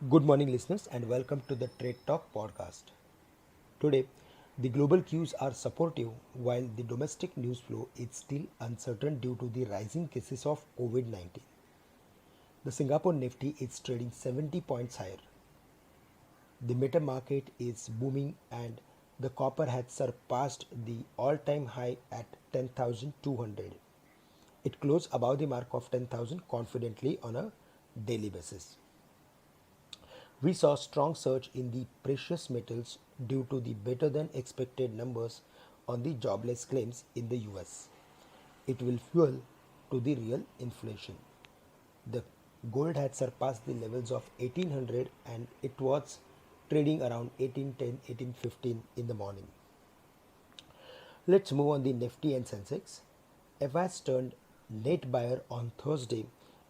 Good morning, listeners, and welcome to the Trade Talk podcast. Today, the global cues are supportive while the domestic news flow is still uncertain due to the rising cases of COVID 19. The Singapore Nifty is trading 70 points higher. The metal market is booming and the copper has surpassed the all time high at 10,200. It closed above the mark of 10,000 confidently on a daily basis. We saw strong surge in the precious metals due to the better than expected numbers on the jobless claims in the US. It will fuel to the real inflation. The gold had surpassed the levels of 1800 and it was trading around 1810 1815 in the morning. Let's move on the Nifty and Sensex. FIs turned net buyer on Thursday,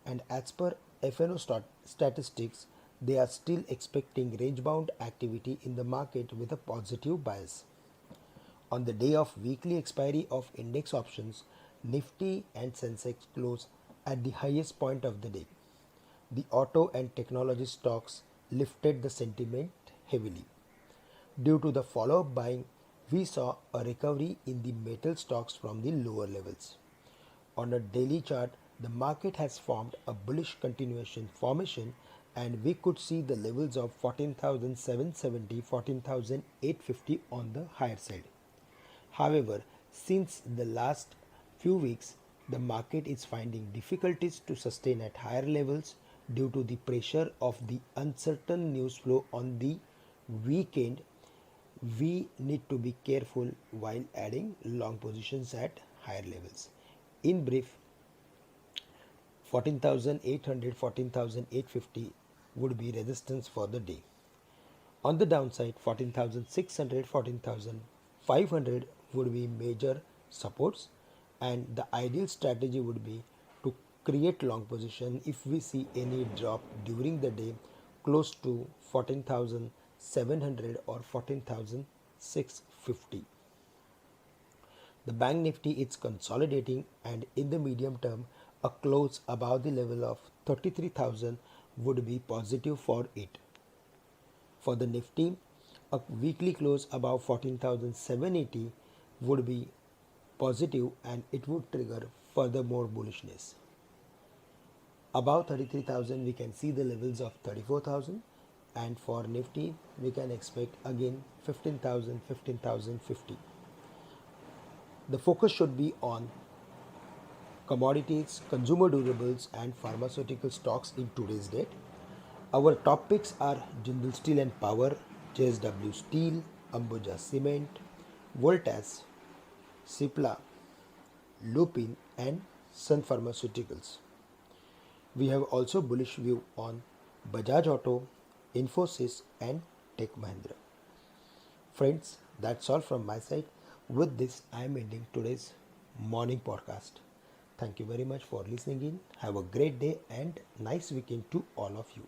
and as per FNO statistics, they are still expecting range-bound activity in the market with a positive bias. On the day of weekly expiry of index options, Nifty and Sensex closed at the highest point of the day. The auto and technology stocks lifted the sentiment heavily. Due to the follow-up buying, we saw a recovery in the metal stocks from the lower levels. On a daily chart, the market has formed a bullish continuation formation and we could see the levels of 14,770, 14,850 on the higher side. However, since the last few weeks, the market is finding difficulties to sustain at higher levels due to the pressure of the uncertain news flow on the weekend. We need to be careful while adding long positions at higher levels. In brief, 14,800, 14,850 would be resistance for the day. On the downside, 14,600, 14,500 would be major supports, and the ideal strategy would be to create long position if we see any drop during the day close to 14,700 or 14,650. The Bank Nifty is consolidating, and in the medium term, a close above the level of 33,000 would be positive for it. For the Nifty, a weekly close above 14,780 would be positive and it would trigger further more bullishness. Above 33,000 we can see the levels of 34,000, and for Nifty we can expect again 15,000, 15,050. The focus should be on commodities, consumer durables and pharmaceutical stocks in today's date. Our top picks are Jindal Steel and Power, JSW Steel, Ambuja Cement, Voltas, Cipla, Lupin and Sun Pharmaceuticals. We have also bullish view on Bajaj Auto, Infosys and Tech Mahindra. Friends, that's all from my side. With this, I am ending today's morning podcast. Thank you very much for listening in. Have a great day and nice weekend to all of you.